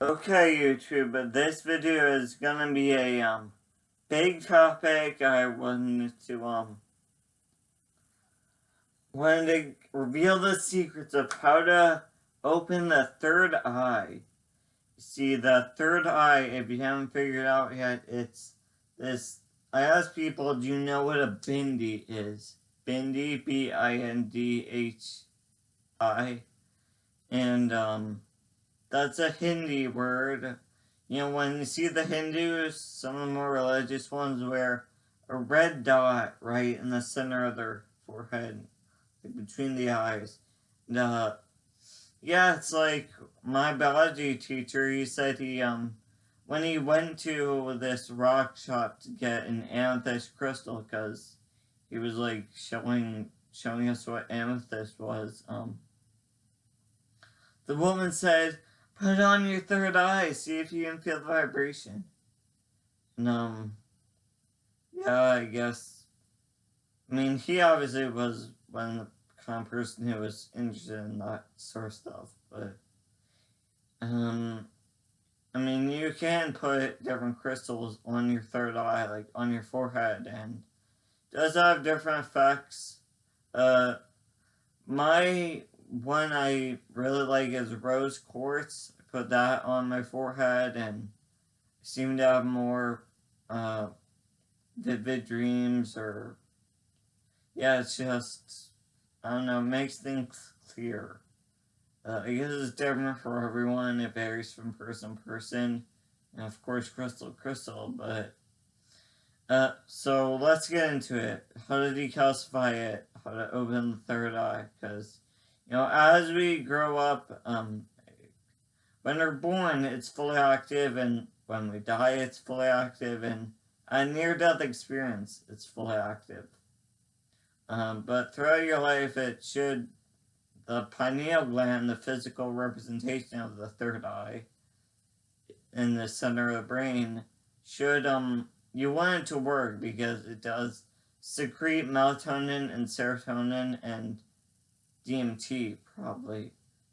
Okay, YouTube, but this video is gonna be a big topic. I wanted to reveal the secrets of how to open the third eye. See, the third eye, if you haven't figured out yet, it's this. I asked people, do you know what a bindi is? Bindi, Bindhi, and that's a Hindi word. You know, when you see the Hindus, some of the more religious ones wear a red dot right in the center of their forehead, like between the eyes. And, yeah, it's like my biology teacher, he said when he went to this rock shop to get an amethyst crystal, because he was like showing us what amethyst was, the woman said, put it on your third eye, see if you can feel the vibration. And, yeah, I guess. I mean, he obviously was one kind of person who was interested in that sort of stuff, but, I mean, you can put different crystals on your third eye, like on your forehead, and it does have different effects. My one I really like is rose quartz. I put that on my forehead and seem to have more vivid dreams, or yeah, it's just, I don't know, makes things clear. I guess it's different for everyone. It varies from person to person, and of course, crystal. But so let's get into it. How to decalcify it. How to open the third eye. Because as we grow up, when we're born, it's fully active, and when we die, it's fully active, and a near-death experience, it's fully active. But throughout your life, the pineal gland, the physical representation of the third eye in the center of the brain, should, you want it to work because it does secrete melatonin and serotonin and DMT, probably.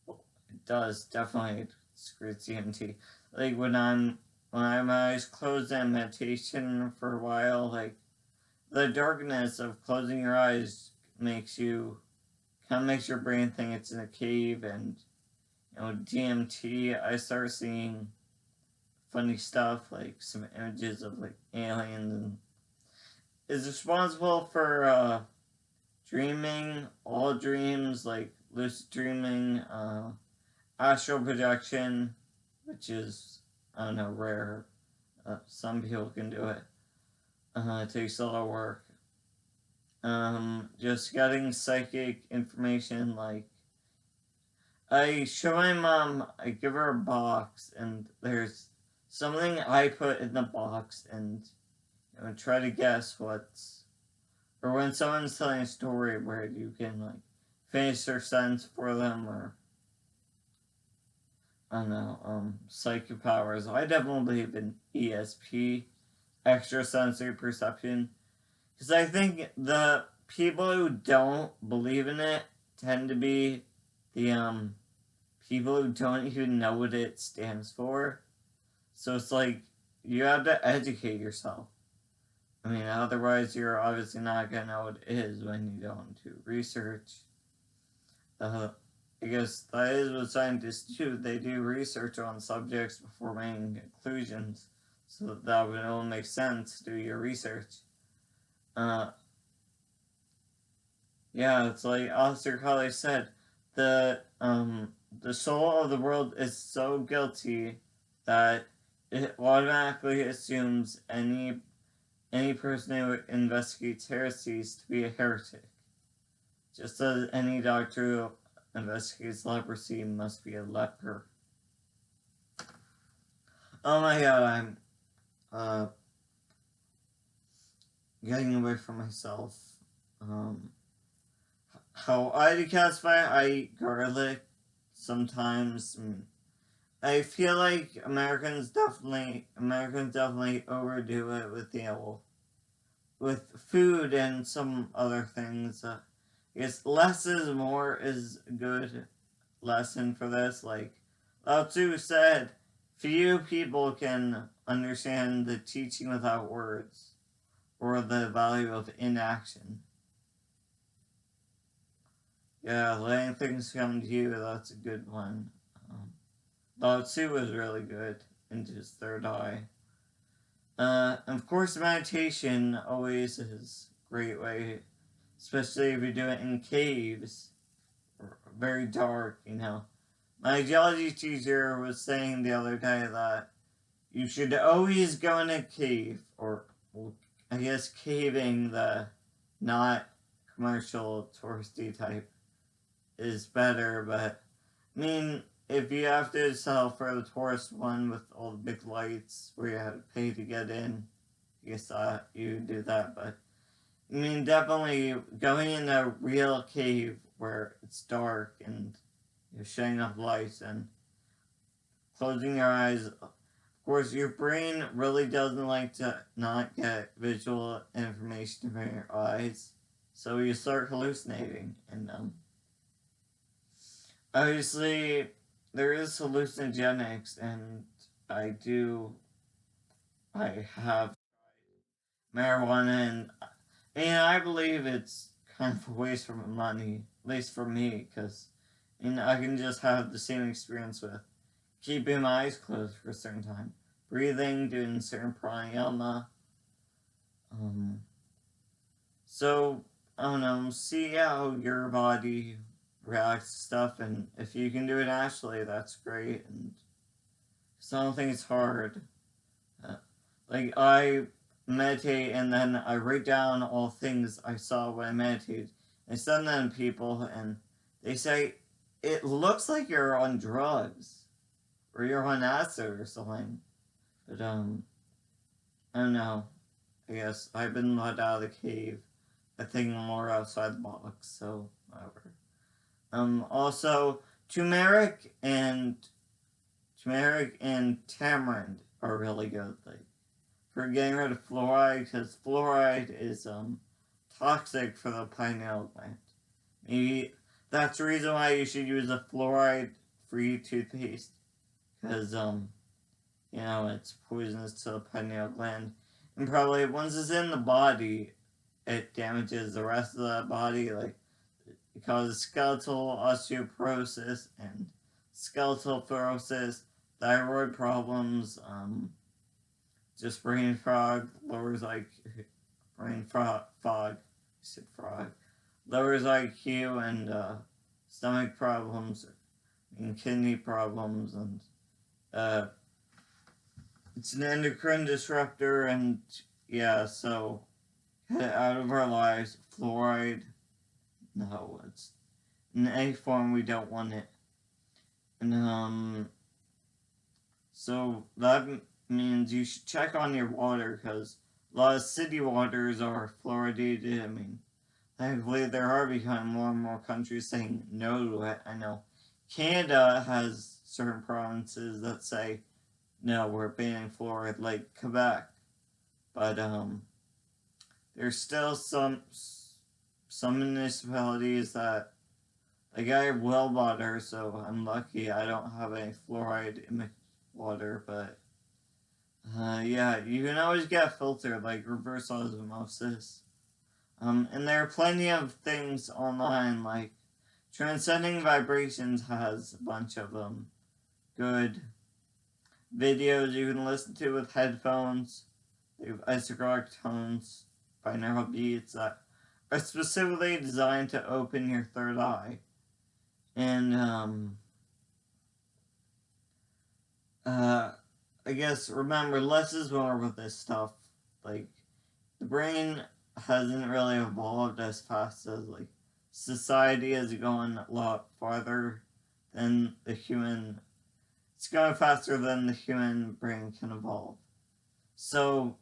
It does, definitely secrete DMT. Like when I have my eyes closed in meditation for a while, like the darkness of closing your eyes makes your brain think it's in a cave, and DMT, I start seeing funny stuff, like some images of like aliens, and is responsible for dreaming, all dreams, like lucid dreaming, astral projection, which is, I don't know, rare. Some people can do it. It takes a lot of work. Just getting psychic information, like I show my mom, I give her a box, and there's something I put in the box, and try to guess what's, or when someone's telling a story where you can like finish their sentence for them, or I don't know, psychic powers. I definitely believe in ESP, extrasensory perception, because I think the people who don't believe in it tend to be the people who don't even know what it stands for. So it's like you have to educate yourself. I mean, otherwise you're obviously not gonna know what it is when you don't do research. I guess that is what scientists do. They do research on subjects before making conclusions, so that would only make sense to do your research. Yeah, it's like Officer Colley said, the soul of the world is so guilty that it automatically assumes any person who investigates heresies to be a heretic. Just as any doctor who investigates leprosy must be a leper. Oh my god, I'm getting away from myself. How I decalcify, I eat garlic sometimes. I feel like Americans definitely overdo it with food and some other things. I guess less is more is a good lesson for this. Like Lao Tzu said, few people can understand the teaching without words, or the value of inaction. Yeah, letting things come to you, that's a good one. Lao Tzu was really good into his third eye. Of course, meditation always is a great way, especially if you do it in caves, or very dark, you know. My geology teacher was saying the other day that you should always go in a cave, or well, I guess caving, the not commercial touristy type, is better, but I mean, if you have to settle for the tourist one with all the big lights where you have to pay to get in, I guess you do that, but I mean, definitely going in a real cave where it's dark and you're shutting off lights and closing your eyes. Of course, your brain really doesn't like to not get visual information from your eyes, so you start hallucinating. And obviously, there is hallucinogenics, and I have marijuana, and I believe it's kind of a waste of money, at least for me, because I can just have the same experience with keeping my eyes closed for a certain time, breathing, doing certain pranayama. So, I don't know, see how your body reacts to stuff, and if you can do it naturally, that's great. And so I don't think it's hard. Like, I meditate and then I write down all things I saw when I meditated. I send them to people, and they say, it looks like you're on drugs, or you're on acid or something. But, I don't know. I guess I've been let out of the cave. I think more outside the box, so whatever. Also, turmeric and tamarind are really good. Like, for getting rid of fluoride, because fluoride is toxic for the pineal gland. Maybe that's the reason why you should use a fluoride-free toothpaste, because it's poisonous to the pineal gland, and probably once it's in the body, it damages the rest of the body. Like, it causes skeletal osteoporosis and skeletal fibrosis, thyroid problems, just brain fog, lowers lowers IQ, and stomach problems, and kidney problems, and it's an endocrine disruptor, and yeah, so get it out of our lives. Fluoride, no, it's in any form, we don't want it. And so that means you should check on your water, because a lot of city waters are fluoridated. I mean, thankfully there are becoming more and more countries saying no to it. I know Canada has certain provinces that say no, we're banning fluoride, like Quebec, but there's still some municipalities that, like, I have well water, so I'm lucky I don't have any fluoride in my water, but yeah, you can always get filtered, like reverse osmosis. And there are plenty of things online, like Transcending Vibrations has a bunch of good videos you can listen to with headphones. They have isochronic tones, binaural beats that are specifically designed to open your third eye. And I guess remember, less is more with this stuff. Like, the brain hasn't really evolved as fast as, like, society has gone a lot farther than the human. It's going faster than the human brain can evolve. So,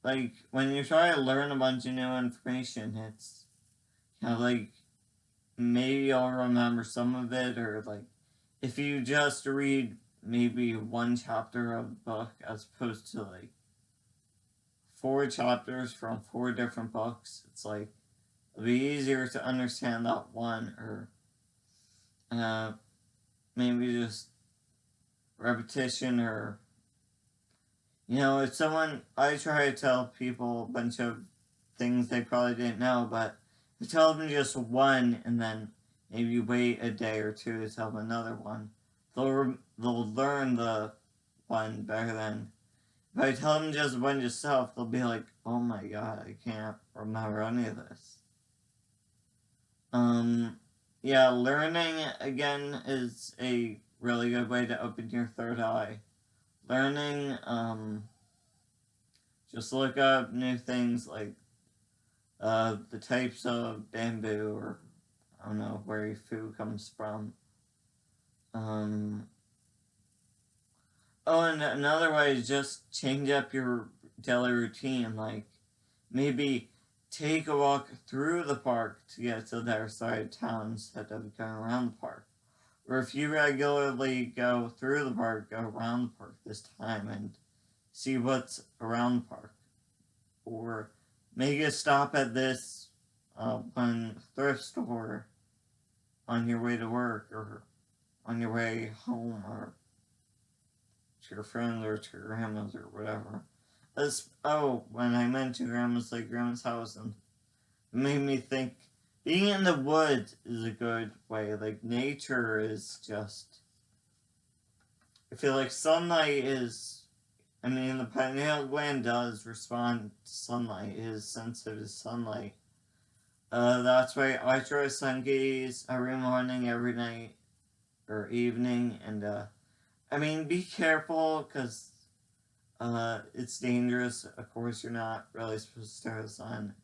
like, when you try to learn a bunch of new information, it's like, maybe you'll remember some of it, or like, if you just read maybe one chapter of the book as opposed to like 4 chapters from 4 different books, it's like, it'll be easier to understand that one, or maybe just repetition, or, if someone, I try to tell people a bunch of things they probably didn't know, but if you tell them just one and then maybe wait a day or two to tell them another one, they'll learn the one better than if I tell them just one yourself. They'll be like, oh my god, I can't remember any of this. Yeah, learning again is a really good way to open your third eye. Learning, just look up new things like the types of bamboo, or I don't know where your food comes from. Oh, and another way is just change up your daily routine. Like maybe take a walk through the park to get to the other side of town instead of going around the park. Or if you regularly go through the park, go around the park this time and see what's around the park. Or make a stop at this one thrift store on your way to work, or on your way home, or to your friends, or to your grandma's, or whatever. When I mentioned grandma's, like grandma's house, and it made me think being in the woods is a good way. Like nature is just, I feel like sunlight is, the pineal gland does respond to sunlight. It is sensitive to sunlight. That's why I try sun gaze every morning, every night, or evening, and be careful, because it's dangerous. Of course, you're not really supposed to stare at the sun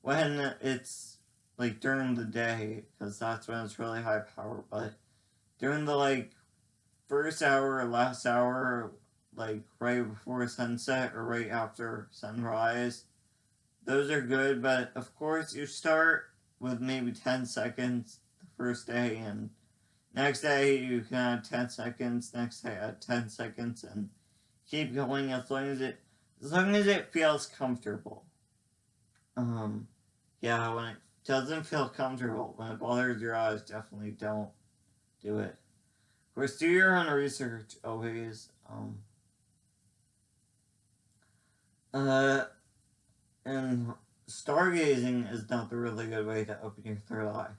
when it's like during the day, because that's when it's really high power. But during the first hour or last hour, like right before sunset or right after sunrise, those are good. But of course, you start with maybe 10 seconds the first day, and next day you can add 10 seconds, next day add 10 seconds, and keep going as long as it feels comfortable. Yeah, when it doesn't feel comfortable, when it bothers your eyes, definitely don't do it. Of course, do your own research always. And stargazing is not the really good way to open your third eye.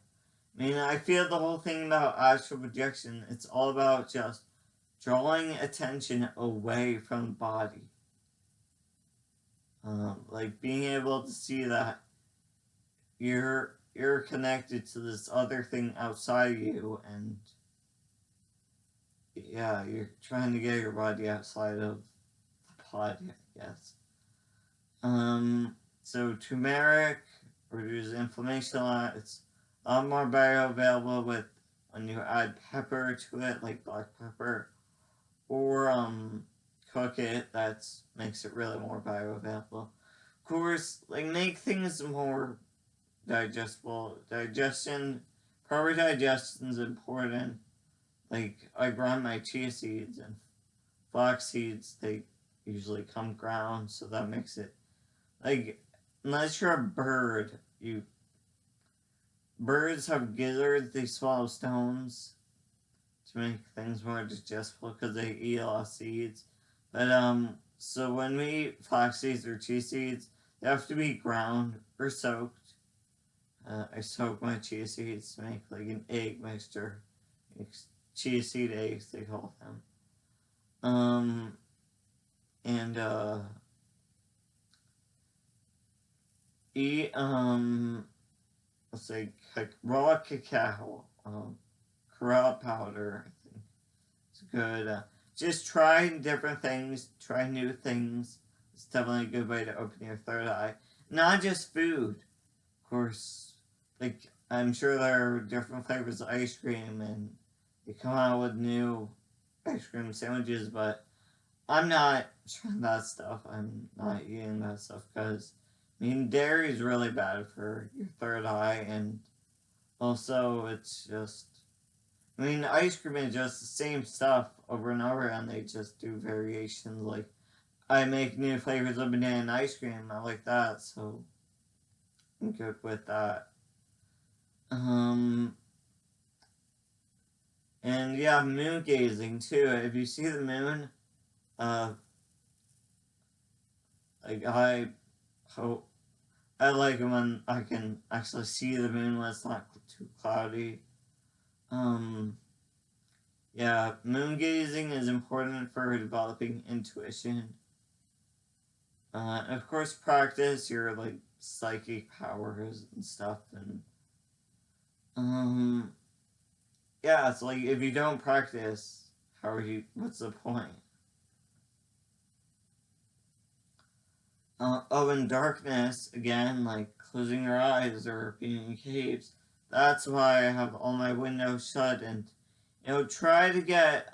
I feel the whole thing about astral projection, it's all about just drawing attention away from the body. Like being able to see that you're connected to this other thing outside of you, and yeah, you're trying to get your body outside of the body, I guess. So turmeric reduces inflammation a lot. It's a lot more bioavailable when you add pepper to it, like black pepper, or cook it. That makes it really more bioavailable. Of course, make things more digestible. Proper digestion is important. Like I grind my chia seeds and flax seeds. They usually come ground, so that makes it unless you're a bird, birds have gizzards. They swallow stones to make things more digestible because they eat a lot of seeds. But so when we eat flax seeds or chia seeds, they have to be ground or soaked. I soak my chia seeds to make an egg mixture. Chia seed eggs, they call them. And eat let's say raw cacao, cacao powder. I think it's good. Just try different things, try new things. It's definitely a good way to open your third eye. Not just food, of course. I'm sure there are different flavors of ice cream, and they come out with new ice cream sandwiches, but I'm not trying that stuff. I'm not eating that stuff because dairy is really bad for your third eye, and also it's just, ice cream is just the same stuff over and over, and they just do variations. Like, I make new flavors of banana ice cream. I like that, so I'm good with that. And yeah, moon gazing too. If you see the moon, like hope I like it when I can actually see the moon when it's not too cloudy. Um, yeah, moon gazing is important for developing intuition. Of course, practice your like psychic powers and stuff, and um, yeah, it's like if you don't practice, how are you? What's the point? Oh, in darkness again, like closing your eyes or being in caves. That's why I have all my windows shut and try to get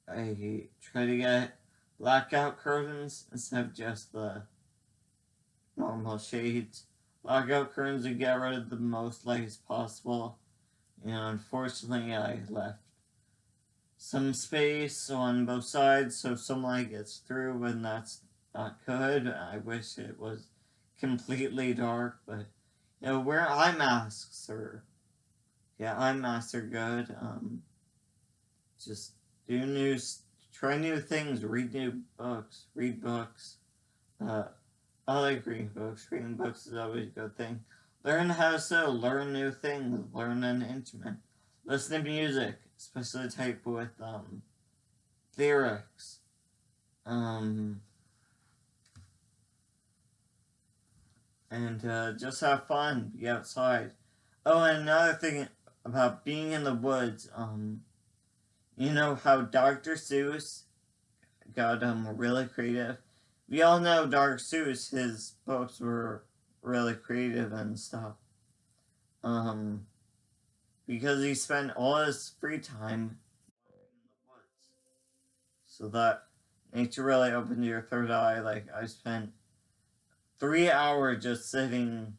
I try to get blackout curtains instead of just the normal shades. Blackout curtains to get rid of the most light as possible. Unfortunately, I left some space on both sides so some light gets through, and that's not good. I wish it was completely dark, but wear eye masks or eye masks are good. Just do try new things, read books. Uh, I like reading books. Reading books is always a good thing. Learn how to sew, learn new things, learn an instrument. Listen to music, especially type with lyrics. And just have fun, be outside. Oh, and another thing about being in the woods, you know how Dr. Seuss got really creative. We all know Dr. Seuss, his books were really creative and stuff. Um, because he spent all his free time in the woods. So that nature really opened your third eye. Like I spent 3 hours just sitting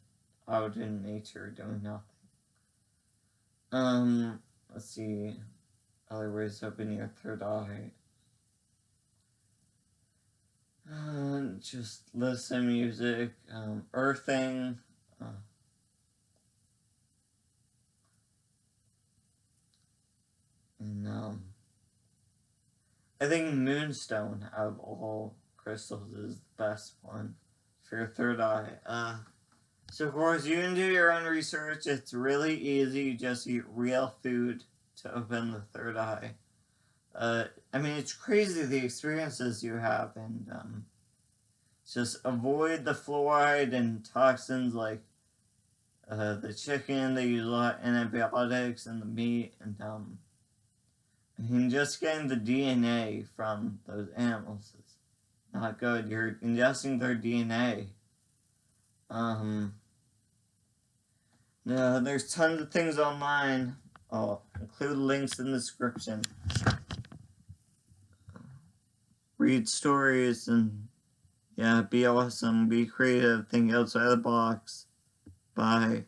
out in nature doing nothing. Let's see. Other ways to open your third eye. Just listen to music, earthing. And I think moonstone out of all crystals is the best one for your third eye. So of course you can do your own research. It's really easy. You just eat real food to open the third eye. I mean, it's crazy the experiences you have, and just avoid the fluoride and toxins like the chicken. They use a lot of antibiotics in the meat, and just getting the DNA from those animals is not good. You're ingesting their DNA. No, there's tons of things online. I'll include links in the description. Read stories and be awesome, be creative, think outside the box. Bye.